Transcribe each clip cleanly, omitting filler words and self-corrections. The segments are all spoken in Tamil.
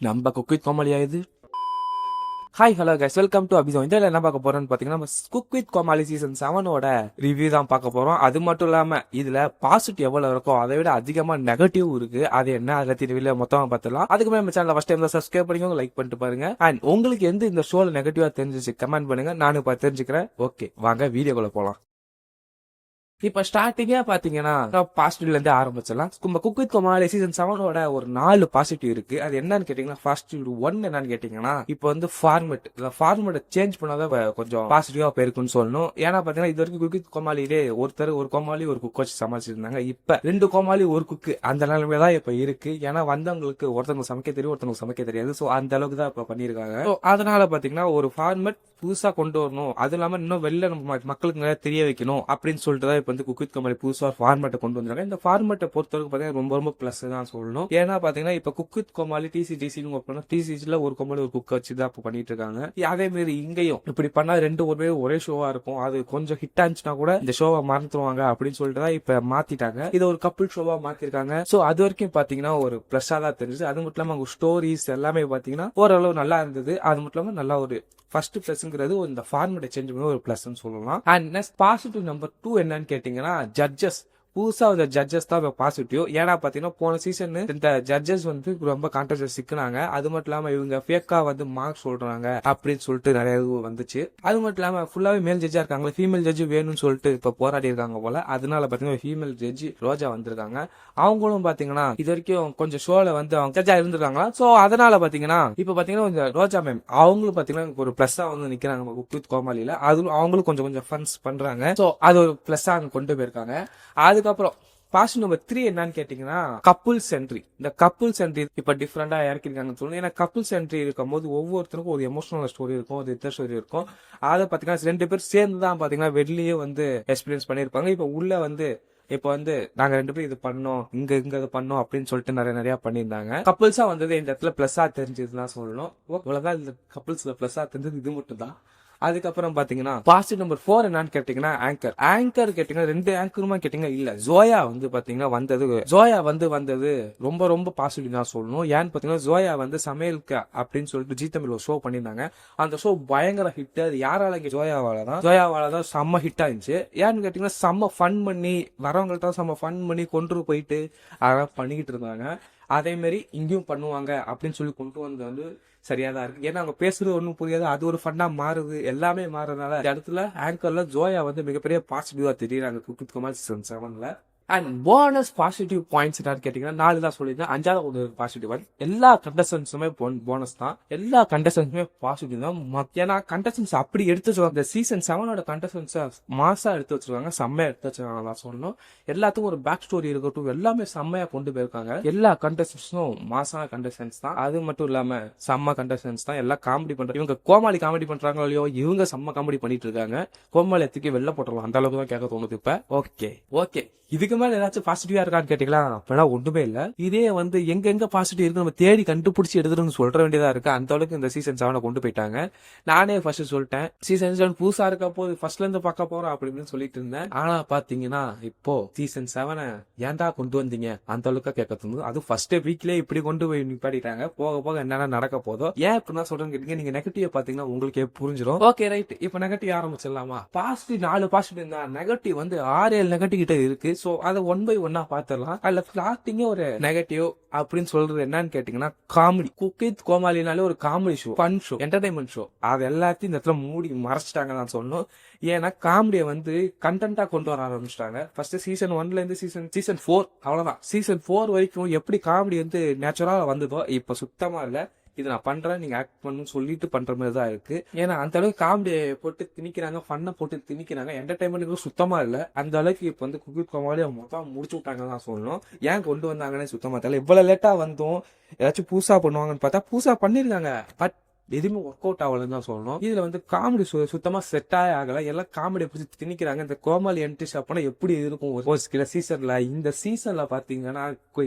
நம்ம குக் வித் கோமாளியா இது. Hi hello guys, welcome to அபிசோ. இதில் என்ன பார்க்க போறோம்னு பார்த்தீங்கன்னா, நம்ம குக் வித் கோமாளி சீசன் 7ஓட ரிவ்யூ தான் பார்க்க போறோம். அது மட்டும் இல்லாம இதுல பாசிட்டிவ் எவ்வளவு இருக்கோ அதை விட அதிகமா நெகட்டிவ் இருக்கு. அது என்ன அதில் திருவிழா மொத்தமா பார்த்துலாம். அதுக்கு நம்ம சேனல் ஃபர்ஸ்ட் டைம் தான் சப்ஸ்கிரைப் பண்ணிக்கோங்க, லைக் பண்ணிட்டு பாருங்க. அண்ட் உங்களுக்கு எந்த இந்த ஷோல நெகட்டிவா தெரிஞ்சிச்சு கமெண்ட் பண்ணுங்க, நானும் பார்த்து தெரிஞ்சுக்கிறேன். ஓகே, வாங்க வீடியோக்குள்ள போலாம். இப்ப ஸ்டார்டிங்கா பாத்தீங்கன்னா பாசிட்டிவ்ல இருந்து ஆரம்பிச்சிடலாம். குக் வித் கோமாளி சீசன் 7ஓட ஒரு 4 பாசிட்டிவ் இருக்கு. அது என்னன்னு கேட்டீங்கன்னா, ஃபர்ஸ்ட் 1 என்னன்னு கேட்டீங்கன்னா, இப்போ வந்து ஃபார்மேட் சேஞ்ச் பண்ணாதான் கொஞ்சம் பாசிட்டிவா போயிருக்குன்னு சொல்லணும். ஏன்னா பாத்தீங்கன்னா இது வரைக்கும் குக் வித் கோமாளியிலே ஒரு கோமாளி ஒரு குக் வச்சு சமாளிச்சிருந்தாங்க. இப்ப 2 கோமாளி ஒரு குக்கு அந்த நிலைமையில தான் இப்ப இருக்கு. ஏன்னா வந்தவங்களுக்கு ஒருத்தவங்க சமைக்க தெரியும், ஒருத்தவங்க சமைக்க தெரியாது. சோ அந்த அளவுக்கு தான் இப்ப பண்ணிருக்காங்க. அதனால பாத்தீங்கன்னா ஒரு ஃபார்மேட் புதுசா கொண்டு வரணும், அது இல்லாம இன்னும் வெளில நம்ம மக்களுக்கு நிறைய தெரிய வைக்கணும் அப்படின்னு சொல்லிட்டு தான் இப்ப வந்து குக் வித் கோமாளி புதுசா ஃபார்மேட்டை கொண்டு வந்திருக்காங்க. இந்த ஃபார்மேட்டை பொறுத்தவரைக்கும் பாத்தீங்கன்னா ரொம்ப ரொம்ப பிளஸ் தான் சொல்லணும். ஏன்னா பாத்தீங்கன்னா இப்ப குக் வித் கோமாளி டிசிசில ஒரு கோமாளி ஒரு குக் வச்சு தான் இப்ப பண்ணிட்டு இருக்காங்க. அதே மாதிரி இங்கேயும் இப்படி பண்ணா ஒரே ஷோவா இருக்கும். அது கொஞ்சம் ஹிட் ஆச்சுன்னா கூட இந்த ஷோவை மறந்துருவாங்க அப்படின்னு சொல்லிட்டு தான் இப்ப மாத்திட்டாங்க. இதை ஒரு கப்புள் ஷோவா மாத்திருக்காங்க. சோ அது வரைக்கும் பாத்தீங்கன்னா ஒரு பிளஸ்ஸா தான் தெரிஞ்சு. அது மட்டும் இல்லாம ஸ்டோரிஸ் எல்லாமே பாத்தீங்கன்னா ஓரளவு நல்லா இருந்தது. அது மட்டும் இல்லாம நல்லா ஒரு ஃபர்ஸ்ட் பிளஸ்ங்கிறது இந்த ஃபார்மேட்டை சேஞ்ச் பண்ணி ஒரு பிளஸ் சொல்லலாம். அண்ட் நெக்ஸ்ட் பாசிட்டிவ் நம்பர் 2 என்னன்னு கேட்டீங்கன்னா, ஜட்ஜஸ். புதுசா இந்த ஜட்ஜஸ் தான் பாசிட்டிவ். ஏன்னா பாத்தீங்கன்னா போன சீசன் இந்த ஜட்ஜஸ் வந்து ரொம்ப கான்ட்ரவர்சி சிக்கினாங்க. அது மட்டும் இல்லாம இவங்க ஃபேக்கா வந்து மார்க் சொல்றாங்க அப்படின்னு சொல்லிட்டு நிறைய வந்துச்சு. அது மட்டும் இல்லாம ஃபுல்லாவே மேல் ஜட்ஜா இருக்காங்க, ஃபீமேல் ஜட்ஜ் வேணும்னு சொல்லிட்டு இப்ப போராடி இருக்காங்க போல. அதனால பாத்தீங்கன்னா ஃபீமேல் ஜட்ஜி ரோஜா வந்திருக்காங்க. அவங்களும் பாத்தீங்கன்னா இது வரைக்கும் கொஞ்சம் ஷோல வந்து அவங்க ஜட்ஜா இருந்திருக்காங்க. சோ அதனால பாத்தீங்கன்னா இப்ப பாத்தீங்கன்னா ரோஜா மேம் அவங்களும் பாத்தீங்கன்னா ஒரு பிளஸ்ஸா வந்து நிக்கிறாங்க குக் வித் கோமாளியில. அது அவங்களும் கொஞ்சம் ஃபன்ஸ் பண்றாங்க. சோ அது ஒரு பிளஸ்ஸா கொண்டு போயிருக்காங்க. அதுக்கப்புறம் பாசிட்டிவ் நம்பர் 3 என்னன்னு கேட்டீங்கன்னா, கப்புள்ஸ் என்ட்ரி. இந்த கப்புள்ஸ் என்ட்ரி இப்ப டிஃபரெண்டா இறக்கிருக்காங்கன்னு சொல்லணும். ஏன்னா கப்புள்ஸ் என்ட்ரி இருக்கும் போது ஒவ்வொருத்தருக்கும் ஒரு எமோஷனல் ஸ்டோரி இருக்கும், ஒரு இத்தர் ஸ்டோரி இருக்கும். அதை பாத்தீங்கன்னா 2 பேர் சேர்ந்து தான் பாத்தீங்கன்னா வெளியே வந்து எக்ஸ்பீரியன்ஸ் பண்ணிருப்பாங்க. இப்ப உள்ள வந்து இப்ப வந்து நாங்க 2 பேரும் இது பண்ணோம், இங்க இது பண்ணோம் அப்படின்னு சொல்லிட்டு நிறைய பண்ணியிருந்தாங்க. கப்புள்ஸா வந்தது இந்த இடத்துல பிளஸ்ஸா தெரிஞ்சதுதான் சொல்லணும். இவ்வளவுதான் இந்த கப்புள்ஸ்ல பிளஸ்ஸா தெரிஞ்சது, இது மட்டும் தான். அதுக்கப்புறம் பாத்தீங்கன்னா பாசிட்டிவ் நம்பர் 4 என்னன்னு கேட்டீங்கன்னா, ஆங்கர் கேட்டீங்கன்னா 2 ஆங்கருமா கேட்டீங்கன்னா இல்ல, ஜோயா வந்து பாத்தீங்கன்னா வந்தது ரொம்ப ரொம்ப பாசிட்டிவ் தான் சொல்லணும். ஏன்னு பாத்தீங்கன்னா ஜோயா வந்து சமையலுக்கு அப்படின்னு சொல்லிட்டு ஜி தமிழ் ஒரு ஷோ பண்ணியிருந்தாங்க. அந்த ஷோ பயங்கர ஹிட். அது யாரால ஜோயாவால தான் செம்ம ஹிட் ஆயிருச்சு. ஏன்னு கேட்டீங்கன்னா செம்ம ஃபன் பண்ணி வரவங்கள்ட்ட செம்ம ஃபன் பண்ணி கொண்டு போயிட்டு அதெல்லாம் பண்ணிக்கிட்டு இருந்தாங்க. அதே மாதிரி இங்கேயும் பண்ணுவாங்க அப்படின்னு சொல்லி கொண்டு வந்து வந்து சரியா தான் இருக்கு. ஏன்னா அவங்க பேசுறது ஒன்னும் புரியாது, அது ஒரு ஃபன்னா மாறுது, எல்லாமே மாறுறதுனால இந்த இடத்துல ஆங்கர்ல ஜோயா வந்து மிகப்பெரிய பாசிட்டிவா தெரியுறாங்க குக் வித் கோமாளி சீசன் 7ல. அண்ட் போனஸ் பாசிட்டிவ் பாயிண்ட்ஸ் என்னன்னு கேட்டீங்கன்னா 4 தான் சொல்லியிருந்தேன். 5வது ஒரு பாசிட்டிவ் பாயிண்ட், எல்லா கண்டஸ்டன்ஸுமே போனஸ் தான். எல்லா கண்டஸ்டன்ஸுமே பாசிட்டிவ் தான். ஏன்னா கண்டஸ்டன்ஸ் அப்படி எடுத்து வச்சிருக்காங்க. இந்த சீசன் 7ஓட கண்டஸ்டன்ஸ் மாசா எடுத்து வச்சிருக்காங்க, செம்மையா எடுத்து வச்சிருக்காங்க தான் சொல்லணும். எல்லாத்துக்கும் ஒரு பேக் ஸ்டோரி இருக்கட்டும், எல்லாமே செம்மையா கொண்டு போயிருக்காங்க. எல்லா கண்டஸ்டன்ஸும் மாசான கண்டஸ்டன்ஸ் தான். அது மட்டும் இல்லாம செம்ம கண்டஸ்டன்ஸ் தான். எல்லாம் காமெடி பண்றாங்க. இவங்க கோமாளி காமெடி பண்றாங்களோ இல்லையோ, இவங்க செம்ம காமெடி பண்ணிட்டு இருக்காங்க. கோமாளி எத்துக்கு வெளில போட்டுடலாம், அந்த அளவுக்கு தான் கேட்க தோணுது இப்ப. ஓகே இதுக்கு மேல ஏதாச்சும் பாசிட்டிவா இருக்கான்னு கேட்டீங்களா, அப்பெல்லாம் ஒண்ணுமே இல்ல. இதே வந்து எங்க பாசிட்டிவ் இருக்கு நம்ம தேடி கண்டுபிடிச்சு எடுத்துட்டு சொல்ற வேண்டியதா இருக்கு. அந்த அளவுக்கு இந்த சீசன் 7 கொண்டு போயிட்டாங்க. நானே ஃபர்ஸ்ட் சொல்லிட்டேன், சீசன் 7 புதுசா இருக்க போது ஃபர்ஸ்ட்ல இருந்து பார்க்க போறோம் அப்படின்னு சொல்லிட்டு இருந்தேன். ஆனா பாத்தீங்கன்னா இப்போ சீசன் 7 ஏன்டா கொண்டு வந்தீங்க அந்த அளவுக்கு கேட்க தோணுது. அது ஃபர்ஸ்ட் வீக்லயே இப்படி கொண்டு போய் நிப்பாட்டிட்டாங்க. போக போக என்னென்ன நடக்க போதோ. ஏன் இப்படிதான் சொல்றேன்னு கேட்டீங்க, நீங்க நெகட்டிவ் பாத்தீங்கன்னா உங்களுக்கே புரிஞ்சிடும். ஓகே ரைட், இப்ப நெகட்டிவ் ஆரம்பிச்சிடலாமா? பாசிட்டிவ் 4 பாசிட்டிவ் இருந்தா நெகட்டிவ் வந்து 6-7 நெகட்டிவ் கிட்ட இருக்கு. சோ அதை 1 by 1 பாத்திரலாம். அதுல ஸ்டார்டிங்கே ஒரு நெகட்டிவ் அப்படின்னு சொல்றது என்னன்னு கேட்டீங்கன்னா, காமெடி. குக் வித் கோமாளினாலே ஒரு comedy show, fun show, entertainment show. அது எல்லாத்தையும் இந்த இடத்துல மூடி மறைச்சிட்டாங்க தான் சொல்லணும். ஏன்னா காமெடியை வந்து கண்டென்ட்டா கொண்டு வர ஆரம்பிச்சிட்டாங்க. ஃபர்ஸ்ட் சீசன் 1ல இருந்து சீசன் 4 அவ்வளவுதான். சீசன் 4 வரைக்கும் எப்படி காமெடி வந்து நேச்சுரலா வந்ததோ இப்ப சுத்தமா இல்ல. இது நான் பண்றேன், நீங்க ஆக்ட் பண்ணு சொல்லிட்டு பண்ற மாதிரி தான் இருக்கு. ஏன்னா அந்த அளவுக்கு காமெடி போட்டு திணிக்கிறாங்க, ஃபன்னை போட்டு திணிக்கிறாங்க. என்டர்டைன்மெண்ட் சுத்தமா இல்ல. அந்த அளவுக்கு இப்ப வந்து குக் வித் கோமாளி மொத்தம் முடிச்சு விட்டாங்க தான் சொல்லணும். ஏன் கொண்டு வந்தாங்கன்னு சுத்தமா தெரியல. இவ்வளவு லேட்டா வந்தோம், ஏதாச்சும் புதுசா பண்ணுவாங்கன்னு பார்த்தா புதுசா பண்ணிருக்காங்க. பட் எதுவுமே ஒர்க் அவுட் ஆகலன்னு தான் சொல்லணும். இதுல வந்து காமெடி சுத்தமா செட் ஆகல. எல்லாம் காமெடியை பிடிச்சி திணிக்கிறாங்க. இந்த கோமாளி என்ட்ரி ஷாப்னா எப்படி இருக்கும் ஒரு சில சீசன்ல, இந்த சீசன்ல பாத்தீங்கன்னா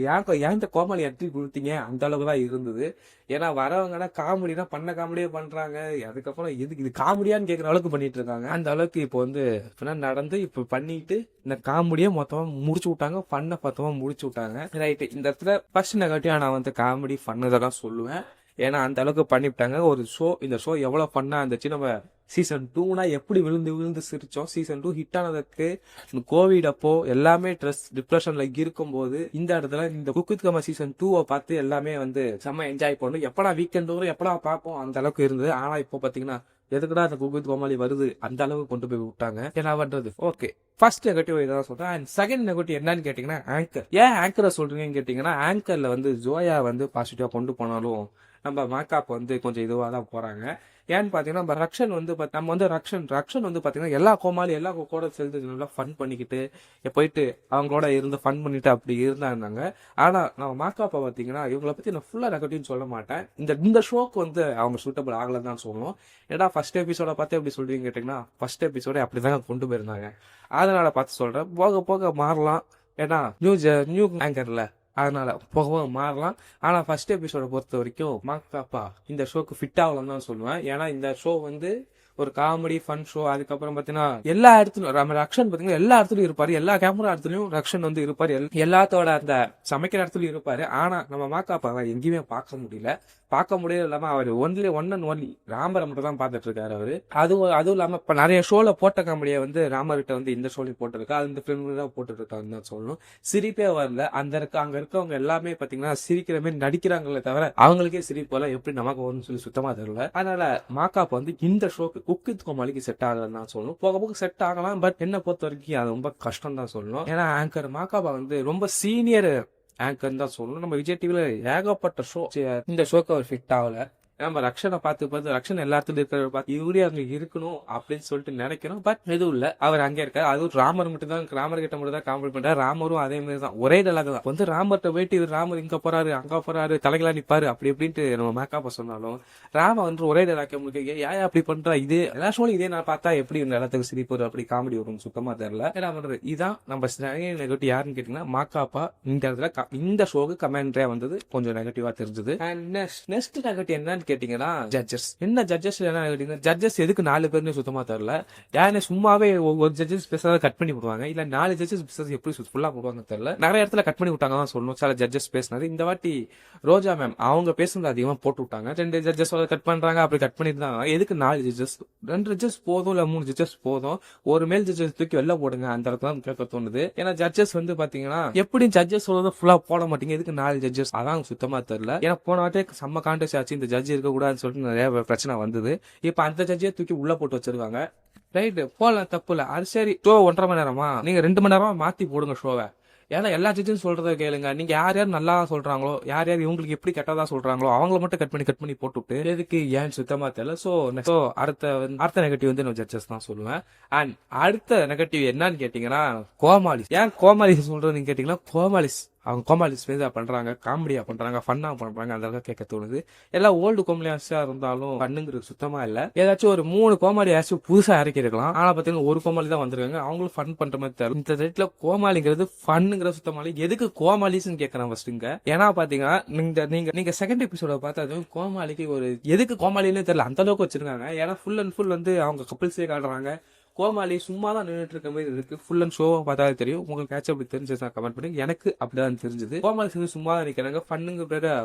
ஏன் இந்த கோமாளி என்ட்ரி கொடுத்தீங்க அந்த அளவுக்கு தான் இருந்தது. ஏன்னா வரவங்கன்னா காமெடினா பண்ண காமெடியே பண்றாங்க. அதுக்கப்புறம் இது காமெடியான்னு கேட்கற அளவுக்கு பண்ணிட்டு இருக்காங்க. அந்த அளவுக்கு இப்போ வந்து நடந்து இப்ப பண்ணிட்டு இந்த காமெடியை மொத்தமா முடிச்சு விட்டாங்க, ஃபன்னை மொத்தமா முடிச்சு விட்டாங்க. ரைட், இந்த இடத்துல ஃபர்ஸ்ட் நெகட்டிவா நான் வந்து காமெடி ஃபன்னு தான் சொல்லுவேன். ஏன்னா அந்த அளவுக்கு பண்ணிவிட்டாங்க ஒரு ஷோ. இந்த ஷோ எவ்வளவு பண்ணா இருந்துச்சு. நம்ம சீசன் 2னா எப்படி விழுந்து விழுந்து சிரிச்சோம். சீசன் 2 ஹிட் ஆனதுக்கு கோவிட் அப்போ எல்லாமே டிப்ரெஷன்ல இருக்கும்போது இந்த இடத்துல இந்த குக் வித் கோமாளி சீசன் 2 பார்த்து எல்லாமே வந்து செம்ம என்ஜாய் பண்ணும். எப்படா வீக்கெண்ட் வரும் எப்படா பார்ப்போம் அந்த அளவுக்கு இருந்தது. ஆனா இப்போ பாத்தீங்கன்னா எதுக்குடா அந்த குக் வித் கோமாளி வருது அந்த அளவுக்கு கொண்டு போய் விட்டாங்க. என்ன பண்றது. ஓகே, ஃபர்ஸ்ட் நெகட்டிவ் இதான் சொல்றேன். அண்ட் செகண்ட் நெகட்டிவ் என்னன்னு கேட்டீங்கன்னா ஆங்கர். ஏன் ஆங்கரை சொல்றீங்கன்னு கேட்டீங்கன்னா ஆங்கர்ல வந்து ஜோயா வந்து பாசிட்டிவா கொண்டு போனாலும் நம்ம மேக்காப் வந்து கொஞ்சம் இதுவாக தான் போறாங்க. ஏன்னு பாத்தீங்கன்னா நம்ம ரக்ஷன் வந்து நம்ம வந்து ரக்ஷன் வந்து பாத்தீங்கன்னா எல்லா கூட சேர்ந்து நல்லா ஃபன் பண்ணிக்கிட்டு போயிட்டு அவங்களோட இருந்து ஃபன் பண்ணிட்டு அப்படி இருந்தாங்க. ஆனா நம்ம மாக்காப்பா பாத்தீங்கன்னா இவங்களை பத்தி நான் ஃபுல்லா நெகட்டிவ்னு சொல்ல மாட்டேன். இந்த ஷோக்கு வந்து அவங்க சூட்டபிள் ஆகலன்னு தான் சொல்லணும். ஏன்னா ஃபர்ஸ்ட் எபிசோட பார்த்து எப்படி சொல்றீங்க கேட்டீங்கன்னா ஃபர்ஸ்ட் எபிசோட அப்படிதான் கொண்டு போயிருந்தாங்க. அதனால பார்த்து சொல்றேன், போக போக மாறலாம். ஏன்னா நியூ ஆங்கர்ல அதனால போக மாறலாம். ஆனா ஃபர்ஸ்ட் எபிசோட பொறுத்த வரைக்கும் மாக்காப்பா இந்த ஷோக்கு ஃபிட் ஆகலன்னு தான் சொல்லுவேன். ஏன்னா இந்த ஷோ வந்து ஒரு காமெடி ஃபன் ஷோ. அதுக்கப்புறம் பாத்தீங்கன்னா எல்லா இடத்துலயும் ரக்ஷன் பாத்தீங்கன்னா எல்லா இடத்துலயும் இருப்பாரு. எல்லா கேமரா இடத்துலயும் ரக்ஷன் வந்து இருப்பாரு. எல்லாத்தோட அந்த சமைக்கிற இடத்துலயும் இருப்பாரு. ஆனா நம்ம மாக்காப்பாவை எங்கேயுமே பார்க்க முடியல இல்லாம அவர் ஒன் அண்ட் ஒன்லி ராமரை மட்டும் தான் பாத்துட்டு இருக்காரு அவரு. அதுவும் இல்லாம இப்ப நிறைய ஷோல போட்ட காமெடியை வந்து ராமர்கிட்ட வந்து இந்த ஷோலையும் போட்டுருக்கா, அந்த பிலிம்ல தான் போட்டுட்டு இருக்காங்கன்னு தான் சொல்லணும். சிரிப்பே வரல. அங்க இருக்கவங்க எல்லாமே பாத்தீங்கன்னா சிரிக்கிற மாதிரி நடிக்கிறாங்களே தவிர அவங்களுக்கே சிரிப்போல எப்படி நமக்கு வரும்னு சொல்லி சுத்தமா தெரியல. அதனால மாக்காப்பா வந்து இந்த ஷோக்கு குக் வித் கோமாளிக்கு செட் ஆகலன்னு தான் சொல்லணும். போக போக செட் ஆகலாம். பட் என்ன பொறுத்த வரைக்கும் அது ரொம்ப கஷ்டம் தான் சொல்லணும். ஏன்னா ஆங்கர் மாக்காப்பா வந்து ரொம்ப சீனியர் ஆங்கர் தான் சொல்லணும். நம்ம விஜய் டிவில ஏகப்பட்ட ஷோ இந்த ஷோக்கு அவர் ஃபிட் ஆகல. நம்ம ரக்ஷனை பார்த்து ரக்ஷன் எல்லா இடத்துல இருக்கிற பார்த்து இவரே அங்க இருக்கணும் அப்படின்னு சொல்லிட்டு நினைக்கணும். பட் எதுவும் இல்ல, அவர் அங்கே இருக்காரு. அதுவும் ராமர் கிட்ட மட்டும் தான் காமெடி பண்றாரு. ராமரும் அதே மாதிரி தான் ஒரே டலாக் தான் வந்து ராமர்கிட்ட போயிட்டு இவர் ராமர் இங்க போறாரு அங்க போறாரு தலைகளா நிப்பாரு அப்படி இப்படின்ட்டு நம்ம மேக்காப்ப சொன்னாலும் ராம வந்து ஒரே டலாக் உங்களுக்கு ஏன் அப்படி பண்றா இது எல்லா ஷோலும் இதே நான் பார்த்தா எப்படி இந்த இடத்துக்கு சிரிப்பு அப்படி காமெடி வரும் சுத்தமா தெரியல. என்ன பண்றது. இதான் நம்ம நெகட்டிவ் யாருன்னு கேட்டீங்கன்னா மாக்காப்பா இந்த இடத்துல இந்த ஷோக்கு கமெண்ட்ரே வந்தது கொஞ்சம் நெகட்டிவா தெரிஞ்சது. நெக்ஸ்ட் நெகட்டிவ் என்னன்னு கேட்டீங்கன்னா ஜட்ஜஸ். என்ன ஜட்ஜஸ் என்ன கேட்டீங்கன்னா ஜட்ஜஸ் எதுக்கு 4 பேருன்னு சுத்தமா தெரியல. யாருன்னு சும்மாவே ஒரு ஜட்ஜஸ் பேசுறத கட் பண்ணி விடுவாங்க. இல்ல 4 ஜட்ஜஸ் பேசுறது எப்படி ஃபுல்லா போடுவாங்க தெரியல. நிறைய இடத்துல கட் பண்ணி விட்டாங்க தான் சொல்லணும். சில ஜட்ஜஸ் பேசினது இந்த வாட்டி ரோஜா மேம் அவங்க பேசுனது அதிகமா போட்டு விட்டாங்க. 2 ஜட்ஜஸ் கட் பண்றாங்க அப்படி கட் பண்ணிருந்தாங்க. எதுக்கு 4 ஜட்ஜஸ் 2 ஜட்ஜஸ் போதும் இல்ல 3 ஜட்ஜஸ் போதும். ஒரு மேல் ஜட்ஜஸ் தூக்கி வெளில போடுங்க அந்த இடத்துல தான் கேட்க தோணுது. ஏன்னா ஜட்ஜஸ் வந்து பாத்தீங்கன்னா எப்படி ஜட்ஜஸ் சொல்றத ஃபுல்லா போட மாட்டீங்க. எதுக்கு 4 ஜட்ஜஸ் அதான் சுத்தமா தெரியல. ஏன்னா போன வாட்டே செம்ம கான்டெஸ்ட் ஆச்சு. இந்த ஜட்ஜ் இருக்க கூடாதுன்னு சொல்லிட்டு நிறைய பிரச்சனை வந்தது. இப்ப அந்த ஜட்ஜியை தூக்கி உள்ள போட்டு வச்சிருக்காங்க. ரைட் போலாம் தப்பு இல்ல. அது சரி ஷோ 1.5 மணி நேரமா நீங்க 2 மணி நேரமா மாத்தி போடுங்க ஷோவை. ஏன்னா எல்லா ஜட்ஜும் சொல்றத கேளுங்க. நீங்க யார் நல்லா சொல்றாங்களோ யார் இவங்களுக்கு எப்படி கெட்டதா சொல்றாங்களோ அவங்கள மட்டும் கட் பண்ணி போட்டுவிட்டு எதுக்கு ஏன் சுத்தமா தெரியல. சோ அடுத்த நெகட்டிவ் வந்து நான் ஜட்ஜஸ் தான் சொல்லுவேன். அண்ட் அடுத்த நெகட்டிவ் என்னன்னு கேட்டீங்கன்னா கோமாளிஸ். ஏன் கோமாளிஸ் சொல்றதுன்னு கேட்டீங்கன்னா கோமாளிஸ் அவங்க கோமாளி ஸ்பேஸா பண்றாங்க, காமெடியா பண்றாங்க, ஃபன்னா பண்றாங்க. அந்த அளவுக்கு கேட்க தோணுது. எல்லாம் ஓல்டு கோமாளியா இருந்தாலும் பண்ணுங்கிறது சுத்தமா இல்ல. ஏதாச்சும் ஒரு 3 கோமாளியாச்சும் புதுசா இறக்கி இருக்கலாம். ஆனா பாத்தீங்கன்னா ஒரு கோமாளி தான் வந்திருக்காங்க. அவங்களும் ஃபன் பண்ற மாதிரி தரும். இந்த ரேட்ல கோமாளிங்கிறது ஃபன்னுங்கிற சுத்தமாளி எதுக்கு கோமாளிஸ்ன்னு கேட்கறேன் ஃபர்ஸ்ட்டுங்க. ஏன்னா பாத்தீங்கன்னா நீங்க செகண்ட் எபிசோட பார்த்தா கோமாளிக்கு ஒரு எதுக்கு கோமாளின்னு தெரியல அந்த அளவுக்கு வச்சிருக்காங்க. ஏன்னா ஃபுல் அண்ட் ஃபுல் வந்து அவங்க கப்பிள்ஸே காட்டுறாங்க. கோமாளி சும்மா தான் நின்றுட்டு இருக்க மாதிரி இருக்கு. ஃபுல் அண்ட் ஷோவை பார்த்தாலே தெரியும். உங்களுக்கு கேட்ச் அப்படி தெரிஞ்சது கமெண்ட் பண்ணி. எனக்கு அப்படிதான் தெரிஞ்சது. கோமாளி சும்மா தான் நிக்கிறாங்க. ஃபன்னுங்க பேர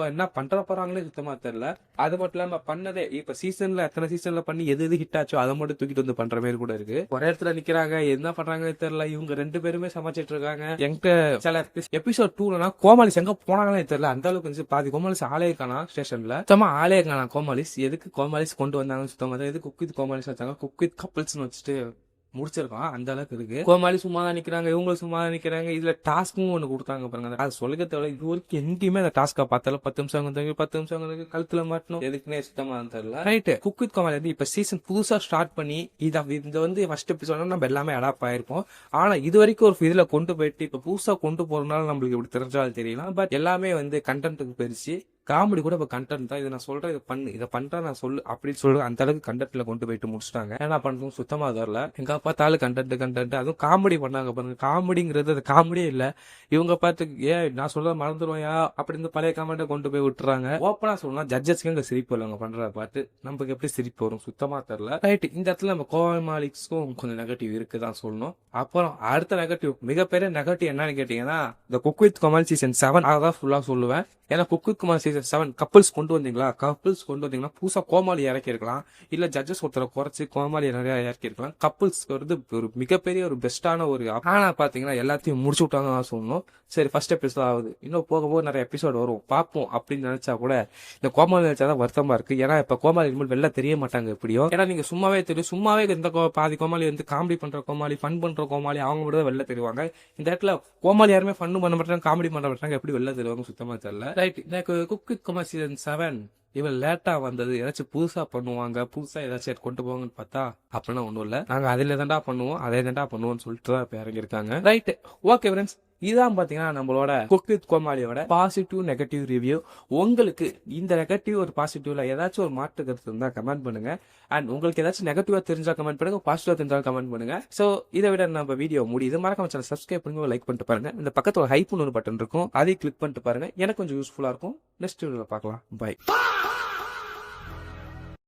என்ன பண்ற போறாங்களே சுத்தமா தெரியல. அது மட்டும் இல்லாம பண்ணதே இப்ப சீசன்ல எத்தனை சீசன்ல பண்ணி எது ஹிட் ஆச்சோ அதை மட்டும் தூக்கிட்டு வந்து பண்ற மாதிரி கூட இருக்கு. ஒரே இடத்துல நிக்கிறாங்க என்ன பண்றாங்கன்னு தெரியல. இவங்க 2 பேருமே சமைச்சிட்டு இருக்காங்க. எங்க சில எபிசோட் 2லனா கோமாளிஸ் எங்க போனாங்களே தெரியல. அந்த அளவுக்கு பாதி கோமாளிஸ் ஆளே காணா ஸ்டேஷன்ல. சுத்தமா ஆளே காணா கோமாளிஸ். எதுக்கு கோமாளிஸ் கொண்டு வந்தாங்க சுத்தமா எதுக்கு குக் வித் கோமாளிஸ் வச்சாங்க. குக் வித் கப்பிள்ஸ் வச்சுட்டு முடிச்சிருக்கோம் அந்த அளவுக்கு இருக்கு. கோமாளி சும்மா தான் நிக்கிறாங்க, இவங்களும் சும்மா தான் நிக்கிறாங்க. இதுல டாஸ்க்கும் ஒண்ணு கொடுத்தாங்க பாருங்க. அது சொல்லுங்க தேவை. இது வரைக்கும் எங்கேயுமே அந்த டாஸ்கா பார்த்தாலும் 10 நிமிஷம் வந்து 10 நிமிஷம் வந்து கழுத்துல மாட்டணும் எதுக்குன்னே சுத்தமா தெரியல. ரைட் குக் வித் கோமாளி வந்து இப்ப சீசன் புதுசா ஸ்டார்ட் பண்ணி இது வந்து ஃபர்ஸ்ட் எபிசோட நம்ம எல்லாமே அடாப்ட் ஆயிருப்போம். ஆனா இது வரைக்கும் ஒரு இதுல கொண்டு போயிட்டு இப்ப புதுசா கொண்டு போறதுனால நம்மளுக்கு இப்படி தெரிஞ்சாலும் தெரியலாம். பட் எல்லாமே வந்து கண்டென்ட்டுக்கு பெருசு. காமெடி கூட இப்ப கண்டென்ட் தான். இதை நான் சொல்றேன் இதை பண்றேன் நான் சொல்லு அப்படின்னு சொல்றேன். அந்த அளவுக்கு கண்டென்ட்ல கொண்டு போயிட்டு முடிச்சுட்டாங்க. ஏன்னா பண்றதும் சுத்தமா வரல. எங்க பார்த்தாலும் கண்டென்ட் அதுவும் காமெடி பண்ணாங்க பாருங்க. காமெடிங்கிறது அது காமெடியே இல்ல. இவங்க பார்த்து நான் சொல்ல மறந்துடுவோயா அப்படின்னு பழைய காமெண்ட்டை கொண்டு போய் விட்டுறாங்க. ஓப்பனா சொல்லலாம் ஜட்ஜஸ்க்கு அங்க சிரிப்பு இல்லை. அவங்க பண்றத பார்த்து நமக்கு எப்படி சிரிப்பு வரும் சுத்தமா தெரியல. ரைட் இந்த இடத்துல நம்ம கோமாளிஸ்க்கும் கொஞ்சம் நெகட்டிவ் இருக்குதான் சொல்லணும். அப்புறம் அடுத்த நெகட்டிவ் மிகப்பெரிய நெகட்டிவ் என்னன்னு கேட்டீங்கன்னா இந்த குக் வித் கோமாளி சீசன் 7 அதான் ஃபுல்லா சொல்லுவேன். ஏன்னா cook with Comali season 7 couples கொண்டு வந்தீங்கன்னா புதுசா கோமாளி இறக்கி இருக்கலாம், இல்ல ஜட்ஜஸ் ஒருத்தரை குறைச்சு கோமாளி நிறைய இறக்கி இருக்கலாம். கப்புள்ஸ்க்கு வந்து ஒரு மிகப்பெரிய ஒரு பெஸ்டான ஒரு ஆனா பாத்தீங்கன்னா எல்லாத்தையும் முடிச்சு விட்டாங்க சொல்லணும். சரி, ஃபர்ஸ்ட் எபிசோட் ஆகுது, இன்னும் போக போக நிறைய எபிசோட் வரும், பார்ப்போம் அப்படின்னு நினைச்சா கூட இந்த கோமாளி நினைச்சாதான் வருத்தமா இருக்கு. ஏன்னா இப்ப கோமாளி இனிமேல் வெளில தெரிய மாட்டாங்க எப்படியோ. ஏன்னா நீங்க சும்மாவே தெரியும், சும்மாவே இந்த பாதி கோமாளி வந்து காமெடி பண்ற கோமாளி, ஃபன் பண்ற கோமாளி, அவங்க மட்டும் தான் வெளில தெரிவாங்க. இந்த இடத்துல கோமாளி யாருமே ஃபன் பண்ண மாட்டாங்க, காமெடி பண்ண மாட்டாங்க, எப்படி வெளில தெரிவாங்க சுத்தமா தெரியல. ரைட், எனக்கு குக் வித் கோமாளி சீசன் 7 இவன் லேட்டா வந்தது, ஏதாச்சும் புதுசா பண்ணுவாங்க, புதுசா ஏதாச்சும் கொண்டு போவாங்கன்னு பார்த்தா அப்படின்னா ஒண்ணும் இல்ல. நாங்க அதில் தான்டா பண்ணுவோம், அதே தான்டா பண்ணுவோம்னு சொல்லிட்டு தான் இப்ப இறங்கியிருக்காங்க. ரைட், ஓகே ஃப்ரெண்ட்ஸ், இதான் பாத்தீங்கன்னா நம்மளோட குக் வித் கோமாளியோட பாசிட்டிவ் நெகட்டிவ் ரிவ்யூ. உங்களுக்கு இந்த நெகட்டிவ் ஒரு பாசிட்டிவ்ல ஏதாச்சும் ஒரு மாற்று கருத்து இருந்தா கமெண்ட் பண்ணுங்க. அண்ட் உங்களுக்கு ஏதாச்சும் நெகட்டிவா தெரிஞ்சா கமெண்ட் பண்ணுங்க, பாசிட்டிவா தெரிஞ்சாலும் கமெண்ட் பண்ணுங்க. சோ இதை விட நம்ம வீடியோ முடியுது. மறக்காம சேனல் சப்ஸ்கிரைப் பண்ணுங்க, லைக் பண்ணிட்டு பாருங்க. இந்த பக்கத்துல ஹைப்னு ஒரு பட்டன் இருக்கும், அதையும் கிளிக் பண்ணிட்டு பாருங்க. எனக்கு கொஞ்சம் யூஸ்ஃபுல்லா இருக்கும். நெக்ஸ்ட் வீடியோல பார்க்கலாம். பை.